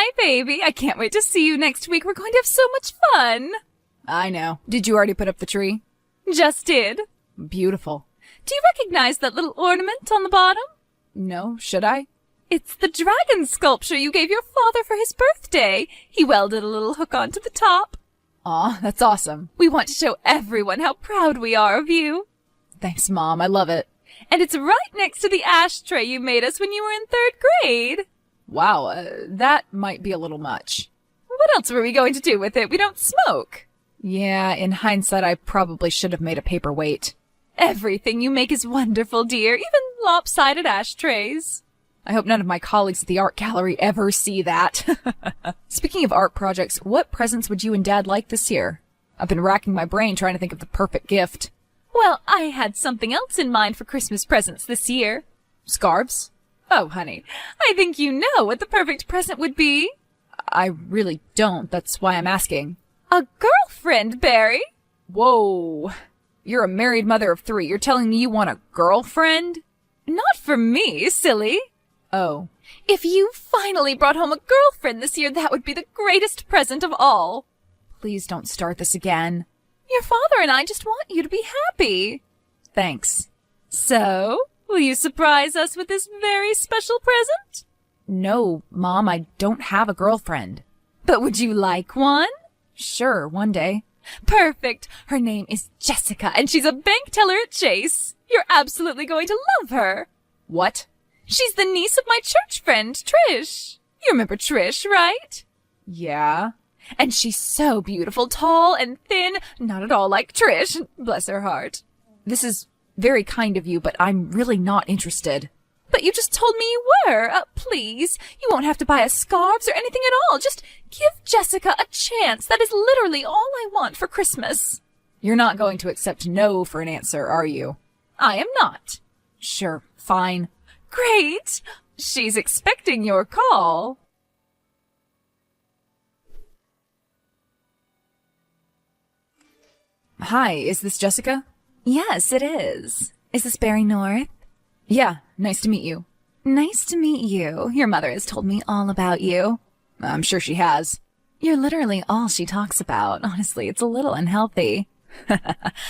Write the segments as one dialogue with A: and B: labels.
A: Hi, baby. I can't wait to see you next week. We're going to have so much fun.
B: I know. Did you already put up the tree?
A: Just did.
B: Beautiful.
A: Do you recognize that little ornament on the bottom?
B: No, should I?
A: It's the dragon sculpture you gave your father for his birthday. He welded a little hook onto the top.
B: Aw, that's awesome.
A: We want to show everyone how proud we are of you.
B: Thanks, Mom. I love it.
A: And it's right next to the ashtray you made us when you were in 3rd grade.
B: Wow, that might be a little much.
A: What else were we going to do with it? We don't smoke.
B: Yeah, in hindsight, I probably should have made a paperweight.
A: Everything you make is wonderful, dear, even lopsided ashtrays.
B: I hope none of my colleagues at the art gallery ever see that. Speaking of art projects, what presents would you and Dad like this year? I've been racking my brain trying to think of the perfect gift.
A: Well, I had something else in mind for Christmas presents this year.
B: Scarves?
A: Oh, honey, I think you know what the perfect present would be.
B: I really don't. That's why I'm asking.
A: A girlfriend, Barry.
B: Whoa. You're a married mother of 3. You're telling me you want a girlfriend?
A: Not for me, silly.
B: Oh.
A: If you finally brought home a girlfriend this year, that would be the greatest present of all.
B: Please don't start this again.
A: Your father and I just want you to be happy.
B: Thanks.
A: So, will you surprise us with this very special present?
B: No, Mom, I don't have a girlfriend.
A: But would you like one?
B: Sure, one day.
A: Perfect. Her name is Jessica, and she's a bank teller at Chase. You're absolutely going to love her.
B: What?
A: She's the niece of my church friend, Trish. You remember Trish, right?
B: Yeah.
A: And she's so beautiful, tall and thin, not at all like Trish. Bless her heart.
B: This is very kind of you, but I'm really not interested.
A: But you just told me you were. Please, you won't have to buy us scarves or anything at all. Just give Jessica a chance. That is literally all I want for Christmas.
B: You're not going to accept no for an answer, are you?
A: I am not.
B: Sure, fine.
A: Great. She's expecting your call.
B: Hi, is this Jessica?
A: Yes, it is. Is this Barry North?
B: Yeah, nice to meet you.
A: Nice to meet you. Your mother has told me all about you.
B: I'm sure she has.
A: You're literally all she talks about. Honestly, it's a little unhealthy.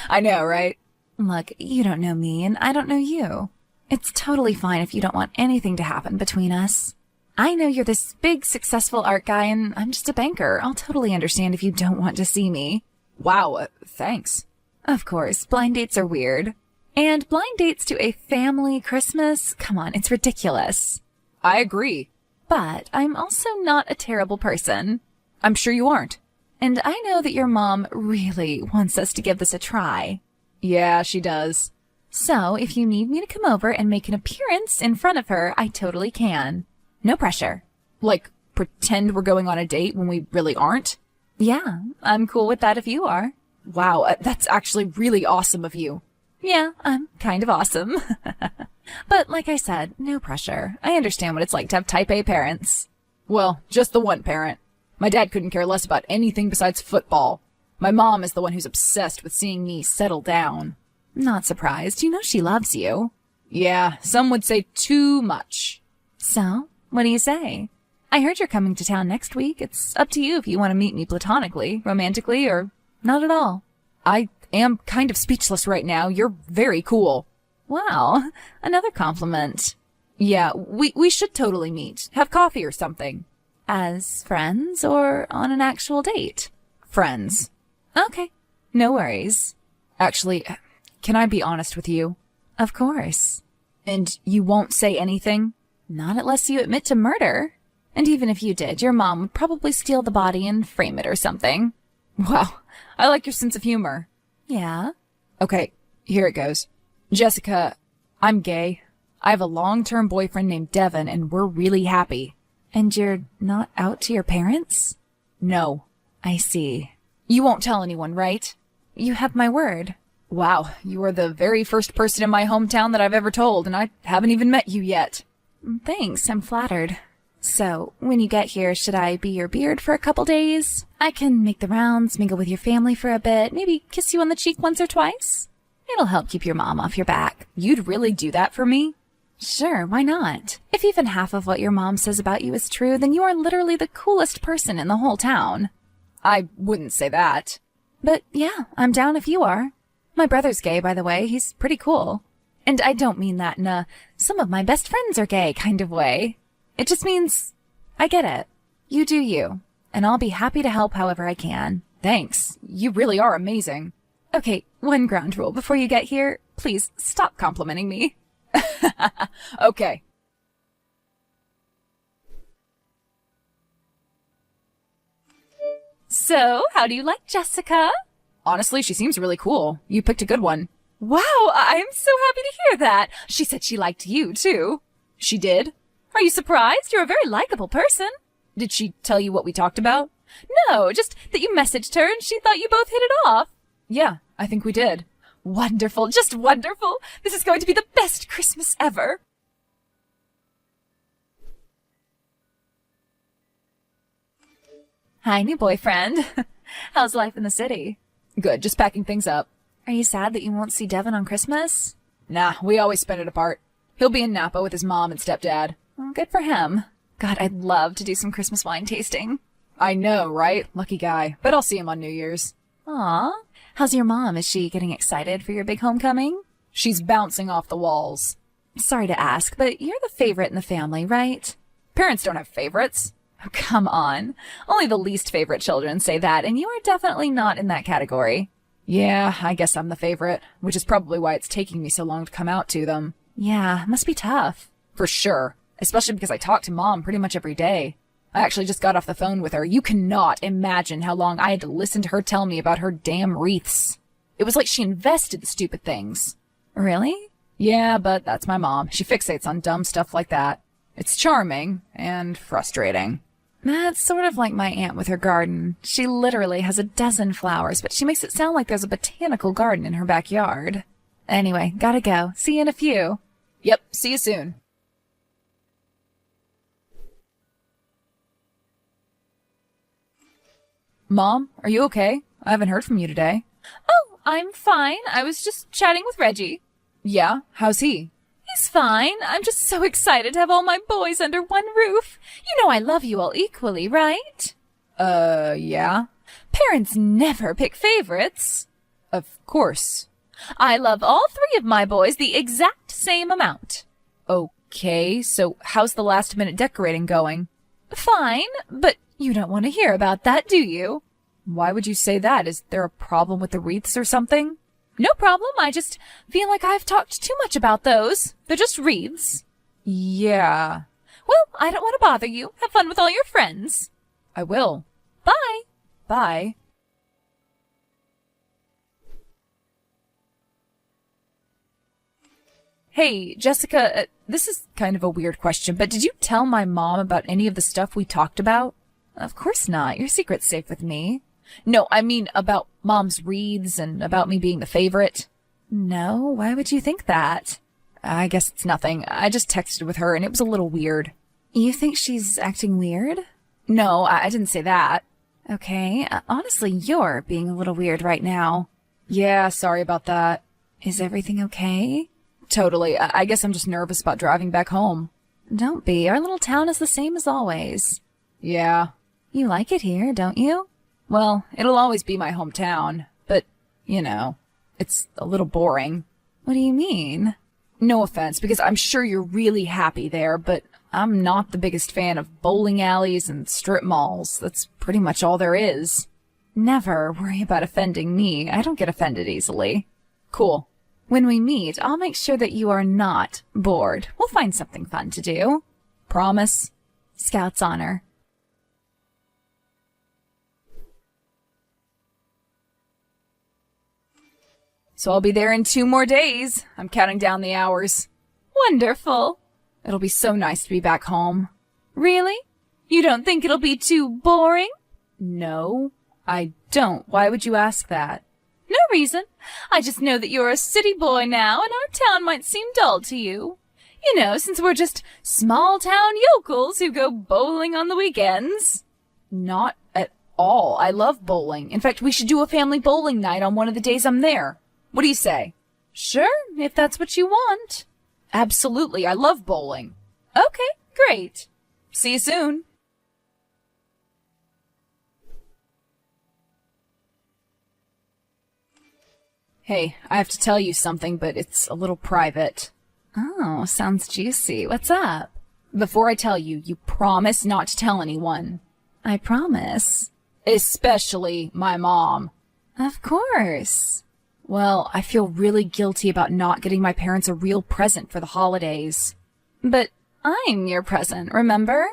B: I know, right?
A: Look, you don't know me, and I don't know you. It's totally fine if you don't want anything to happen between us. I know you're this big, successful art guy, and I'm just a banker. I'll totally understand if you don't want to see me.
B: Wow, thanks.
A: Of course, blind dates are weird. And blind dates to a family Christmas? Come on, it's ridiculous.
B: I agree.
A: But I'm also not a terrible person.
B: I'm sure you aren't.
A: And I know that your mom really wants us to give this a try.
B: Yeah, she does.
A: So, if you need me to come over and make an appearance in front of her, I totally can. No pressure.
B: Like, pretend we're going on a date when we really aren't?
A: Yeah, I'm cool with that if you are.
B: Wow, that's actually really awesome of you.
A: Yeah, I'm kind of awesome. But like I said, no pressure. I understand what it's like to have type A parents.
B: Well, just the one parent. My dad couldn't care less about anything besides football. My mom is the one who's obsessed with seeing me settle down.
A: Not surprised. You know she loves you.
B: Yeah, some would say too much.
A: So, what do you say? I heard you're coming to town next week. It's up to you if you want to meet me platonically, romantically, or not at all.
B: I am kind of speechless right now. You're very cool.
A: Wow, another compliment.
B: Yeah, we should totally meet. Have coffee or something.
A: As friends or on an actual date?
B: Friends.
A: Okay, no worries.
B: Actually, can I be honest with you?
A: Of course.
B: And you won't say anything?
A: Not unless you admit to murder. And even if you did, your mom would probably steal the body and frame it or something.
B: Wow, I like your sense of humor.
A: Yeah?
B: Okay, here it goes. Jessica, I'm gay. I have a long-term boyfriend named Devin, and we're really happy.
A: And you're not out to your parents?
B: No.
A: I see.
B: You won't tell anyone, right?
A: You have my word.
B: Wow, you are the very first person in my hometown that I've ever told, and I haven't even met you yet.
A: Thanks, I'm flattered. So, when you get here, should I be your beard for a couple days? I can make the rounds, mingle with your family for a bit, maybe kiss you on the cheek once or twice. It'll help keep your mom off your back.
B: You'd really do that for me?
A: Sure, why not? If even half of what your mom says about you is true, then you are literally the coolest person in the whole town.
B: I wouldn't say that.
A: But yeah, I'm down if you are. My brother's gay, by the way. He's pretty cool. And I don't mean that in a some of my best friends are gay kind of way. It just means I get it. You do you. And I'll be happy to help however I can.
B: Thanks. You really are amazing.
A: Okay, one ground rule before you get here. Please stop complimenting me.
B: Okay.
A: So, how do you like Jessica?
B: Honestly, she seems really cool. You picked a good one.
A: Wow, I'm so happy to hear that. She said she liked you, too.
B: She did?
A: Are you surprised? You're a very likable person.
B: Did she tell you what we talked about?
A: No, just that you messaged her and she thought you both hit it off.
B: Yeah, I think we did.
A: Wonderful, just wonderful. This is going to be the best Christmas ever. Hi, new boyfriend. How's life in the city?
B: Good, just packing things up.
A: Are you sad that you won't see Devin on Christmas?
B: Nah, we always spend it apart. He'll be in Napa with his mom and stepdad.
A: Well, good for him. God, I'd love to do some Christmas wine tasting.
B: I know, right? Lucky guy. But I'll see him on New Year's.
A: Aw. How's your mom? Is she getting excited for your big homecoming?
B: She's bouncing off the walls.
A: Sorry to ask, but you're the favorite in the family, right?
B: Parents don't have favorites.
A: Oh, come on. Only the least favorite children say that, and you are definitely not in that category.
B: Yeah, I guess I'm the favorite, which is probably why it's taking me so long to come out to them.
A: Yeah, must be tough.
B: For sure. Especially because I talk to Mom pretty much every day. I actually just got off the phone with her. You cannot imagine how long I had to listen to her tell me about her damn wreaths. It was like she invested the stupid things.
A: Really?
B: Yeah, but that's my mom. She fixates on dumb stuff like that. It's charming and frustrating.
A: That's sort of like my aunt with her garden. She literally has a dozen flowers, but she makes it sound like there's a botanical garden in her backyard. Anyway, gotta go. See you in a few.
B: Yep, see you soon. Mom, are you okay? I haven't heard from you today.
A: Oh, I'm fine. I was just chatting with Reggie.
B: Yeah? How's he?
A: He's fine. I'm just so excited to have all my boys under one roof. You know I love you all equally, right?
B: Yeah?
A: Parents never pick favorites.
B: Of course.
A: I love all three of my boys the exact same amount.
B: Okay, so how's the last-minute decorating going?
A: Fine, but you don't want to hear about that, do you?
B: Why would you say that? Is there a problem with the wreaths or something?
A: No problem. I just feel like I've talked too much about those. They're just wreaths.
B: Yeah.
A: Well, I don't want to bother you. Have fun with all your friends.
B: I will.
A: Bye.
B: Bye. Hey, Jessica, this is kind of a weird question, but did you tell my mom about any of the stuff we talked about?
A: Of course not. Your secret's safe with me.
B: No, I mean about Mom's wreaths and about me being the favorite.
A: No, why would you think that?
B: I guess it's nothing. I just texted with her and it was a little weird.
A: You think she's acting weird?
B: No, I didn't say that.
A: Okay, honestly, you're being a little weird right now.
B: Yeah, sorry about that.
A: Is everything okay?
B: Totally. I guess I'm just nervous about driving back home.
A: Don't be. Our little town is the same as always.
B: Yeah.
A: You like it here, don't you?
B: Well, it'll always be my hometown, but, you know, it's a little boring.
A: What do you mean?
B: No offense, because I'm sure you're really happy there, but I'm not the biggest fan of bowling alleys and strip malls. That's pretty much all there is.
A: Never worry about offending me. I don't get offended easily.
B: Cool.
A: When we meet, I'll make sure that you are not bored. We'll find something fun to do.
B: Promise?
A: Scout's honor.
B: So I'll be there in 2 more days. I'm counting down the hours.
A: Wonderful.
B: It'll be so nice to be back home.
A: Really? You don't think it'll be too boring?
B: No, I don't. Why would you ask that?
A: No reason. I just know that you're a city boy now, and our town might seem dull to you. You know, since we're just small-town yokels who go bowling on the weekends.
B: Not at all. I love bowling. In fact, we should do a family bowling night on one of the days I'm there. What do you say?
A: Sure, if that's what you want.
B: Absolutely, I love bowling. Okay, great. See you soon. Hey, I have to tell you something, but it's a little private.
A: Oh, sounds juicy. What's up?
B: Before I tell you, you promise not to tell anyone.
A: I promise.
B: Especially my mom.
A: Of course.
B: Well, I feel really guilty about not getting my parents a real present for the holidays.
A: But I'm your present, remember?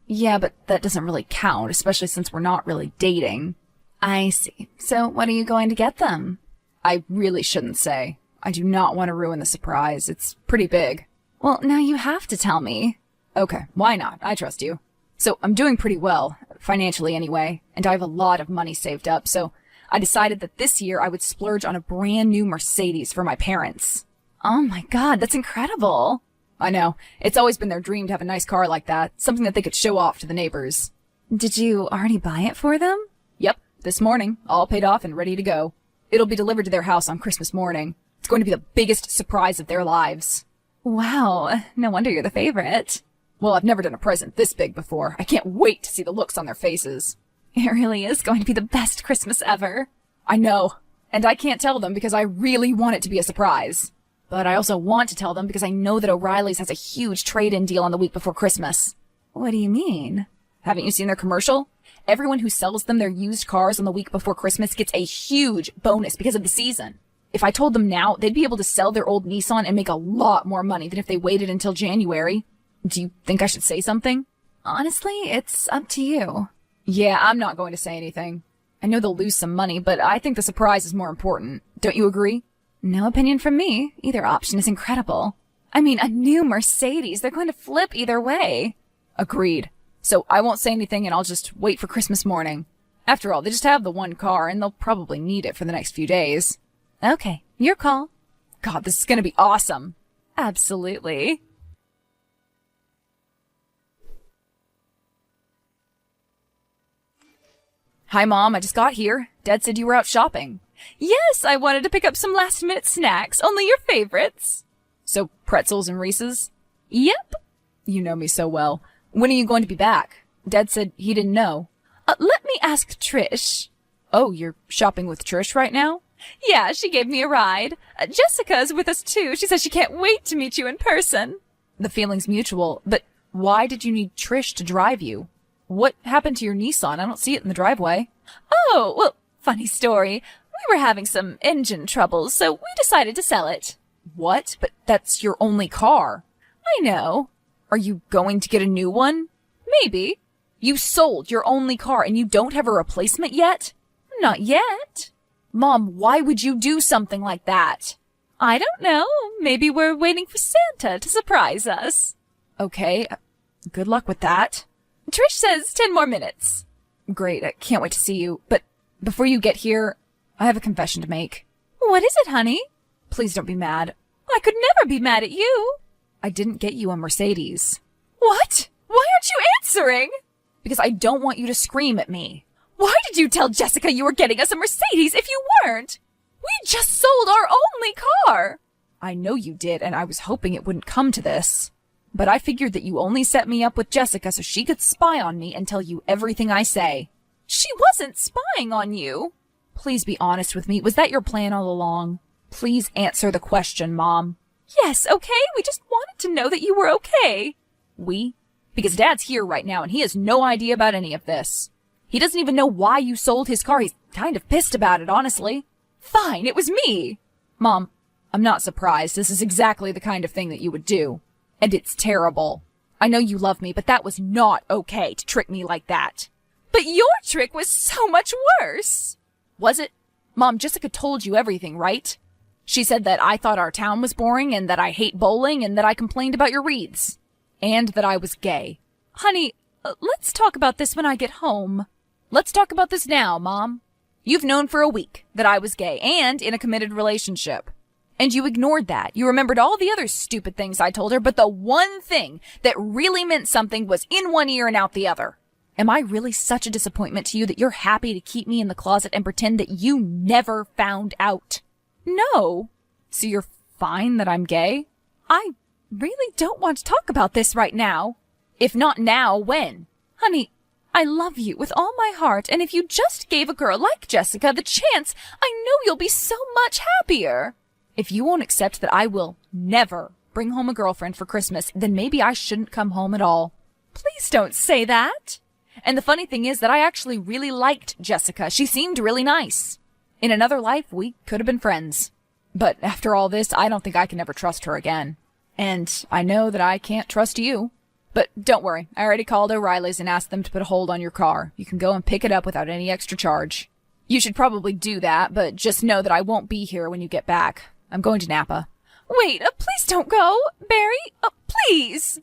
B: Yeah, but that doesn't really count, especially since we're not really dating.
A: I see. So what are you going to get them?
B: I really shouldn't say. I do not want to ruin the surprise. It's pretty big.
A: Well, now you have to tell me.
B: Okay, why not? I trust you. So I'm doing pretty well, financially anyway, and I have a lot of money saved up, so I decided that this year I would splurge on a brand new Mercedes for my parents.
A: Oh my God, that's incredible.
B: I know. It's always been their dream to have a nice car like that, something that they could show off to the neighbors.
A: Did you already buy it for them?
B: Yep, this morning, all paid off and ready to go. It'll be delivered to their house on Christmas morning. It's going to be the biggest surprise of their lives.
A: Wow, no wonder you're the favorite.
B: Well, I've never done a present this big before. I can't wait to see the looks on their faces.
A: It really is going to be the best Christmas ever.
B: I know. And I can't tell them because I really want it to be a surprise. But I also want to tell them because I know that O'Reilly's has a huge trade-in deal on the week before Christmas.
A: What do you mean?
B: Haven't you seen their commercial? Everyone who sells them their used cars on the week before Christmas gets a huge bonus because of the season. If I told them now, they'd be able to sell their old Nissan and make a lot more money than if they waited until January. Do you think I should say something?
A: Honestly, it's up to you.
B: Yeah, I'm not going to say anything. I know they'll lose some money, but I think the surprise is more important. Don't you agree?
A: No opinion from me. Either option is incredible. I mean, a new Mercedes. They're going to flip either way.
B: Agreed. So I won't say anything and I'll just wait for Christmas morning. After all, they just have the one car and they'll probably need it for the next few days.
A: Okay, your call.
B: God, this is gonna be awesome.
A: Absolutely.
B: Hi, Mom. I just got here. Dad said you were out shopping.
A: Yes, I wanted to pick up some last-minute snacks. Only your favorites.
B: So, pretzels and Reese's?
A: Yep.
B: You know me so well. When are you going to be back? Dad said he didn't know.
A: Let me ask Trish.
B: Oh, you're shopping with Trish right now?
A: Yeah, she gave me a ride. Jessica's with us too. She says she can't wait to meet you in person.
B: The feeling's mutual, but why did you need Trish to drive you? What happened to your Nissan? I don't see it in the driveway.
A: Oh, well, funny story. We were having some engine troubles, so we decided to sell it.
B: What? But that's your only car.
A: I know.
B: Are you going to get a new one?
A: Maybe.
B: You sold your only car and you don't have a replacement yet?
A: Not yet.
B: Mom, why would you do something like that?
A: I don't know. Maybe we're waiting for Santa to surprise us.
B: Okay. Good luck with that.
A: Trish says 10 more minutes.
B: Great. I can't wait to see you. But before you get here, I have a confession to make.
A: What is it, honey?
B: Please don't be mad.
A: I could never be mad at you.
B: I didn't get you a Mercedes.
A: What? Why aren't you answering?
B: Because I don't want you to scream at me.
A: Why did you tell Jessica you were getting us a Mercedes if you weren't? We just sold our only car.
B: I know you did, and I was hoping it wouldn't come to this. But I figured that you only set me up with Jessica so she could spy on me and tell you everything I say.
A: She wasn't spying on you.
B: Please be honest with me. Was that your plan all along? Please answer the question, Mom.
A: Yes, okay? We just wanted to know that you were okay.
B: We? Because Dad's here right now and he has no idea about any of this. He doesn't even know why you sold his car. He's kind of pissed about it, honestly.
A: Fine, it was me.
B: Mom, I'm not surprised. This is exactly the kind of thing that you would do. And it's terrible. I know you love me, but that was not okay to trick me like that.
A: But your trick was so much worse.
B: Was it? Mom, Jessica told you everything, right? She said that I thought our town was boring and that I hate bowling and that I complained about your wreaths. And that I was gay.
A: Honey, let's talk about this when I get home.
B: Let's talk about this now, Mom. You've known for a week that I was gay and in a committed relationship. And you ignored that. You remembered all the other stupid things I told her, but the one thing that really meant something was in one ear and out the other. Am I really such a disappointment to you that you're happy to keep me in the closet and pretend that you never found out?
A: No.
B: So you're fine that I'm gay?
A: I
B: really don't want to talk about this right now. If not now, when?
A: Honey, I love you with all my heart, and if you just gave a girl like Jessica the chance, I know you'll be so much happier.
B: If you won't accept that I will never bring home a girlfriend for Christmas, then maybe I shouldn't come home at all.
A: Please don't say that.
B: And the funny thing is that I actually really liked Jessica. She seemed really nice. In another life, we could have been friends. But after all this, I don't think I can ever trust her again. And I know that I can't trust you. But don't worry, I already called O'Reilly's and asked them to put a hold on your car. You can go and pick it up without any extra charge. You should probably do that, but just know that I won't be here when you get back. I'm going to Napa.
A: Wait, please don't go, Barry. Please.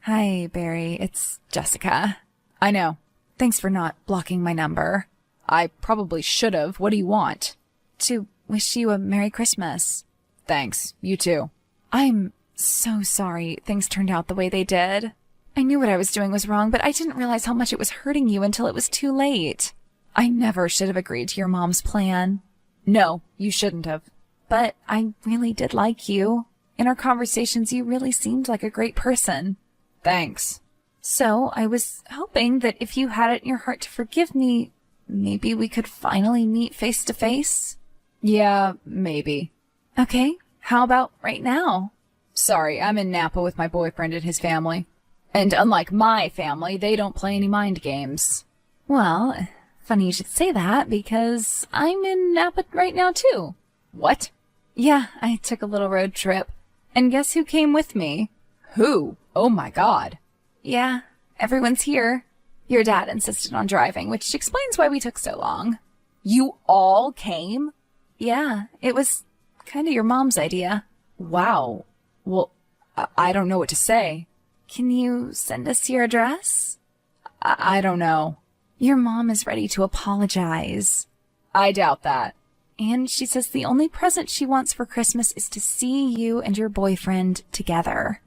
A: Hi, Barry. It's Jessica.
B: I know.
A: Thanks for not blocking my number.
B: I probably should have. What do you want?
A: To wish you a Merry Christmas.
B: Thanks. You too.
A: I'm so sorry things turned out the way they did. I knew what I was doing was wrong, but I didn't realize how much it was hurting you until it was too late. I never should have agreed to your mom's plan.
B: No, you shouldn't have.
A: But I really did like you. In our conversations, you really seemed like a great person.
B: Thanks.
A: So I was hoping that if you had it in your heart to forgive me, maybe we could finally meet face to face?
B: Yeah, maybe.
A: Okay, how about right now?
B: Sorry, I'm in Napa with my boyfriend and his family. And unlike my family, they don't play any mind games.
A: Well, funny you should say that, because I'm in Napa right now too.
B: What?
A: Yeah, I took a little road trip. And guess who came with me?
B: Who? Oh my God.
A: Yeah, everyone's here. Your dad insisted on driving, which explains why we took so long.
B: You all came?
A: Yeah, it was kind of your mom's idea.
B: Wow. Well, I don't know what to say.
A: Can you send us your address?
B: I don't know.
A: Your mom is ready to apologize.
B: I doubt that.
A: And she says the only present she wants for Christmas is to see you and your boyfriend together.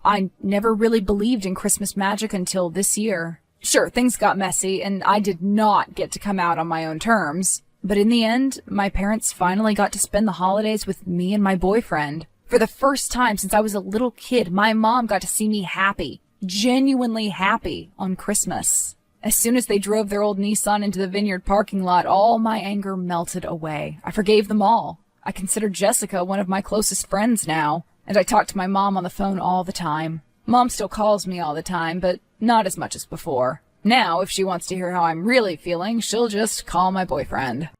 B: I never really believed in Christmas magic until this year. Sure, things got messy, and I did not get to come out on my own terms. But in the end, my parents finally got to spend the holidays with me and my boyfriend. For the first time since I was a little kid, my mom got to see me happy, genuinely happy, on Christmas. As soon as they drove their old Nissan into the Vineyard parking lot, all my anger melted away. I forgave them all. I consider Jessica one of my closest friends now. And I talk to my mom on the phone all the time. Mom still calls me all the time, but not as much as before. Now, if she wants to hear how I'm really feeling, she'll just call my boyfriend.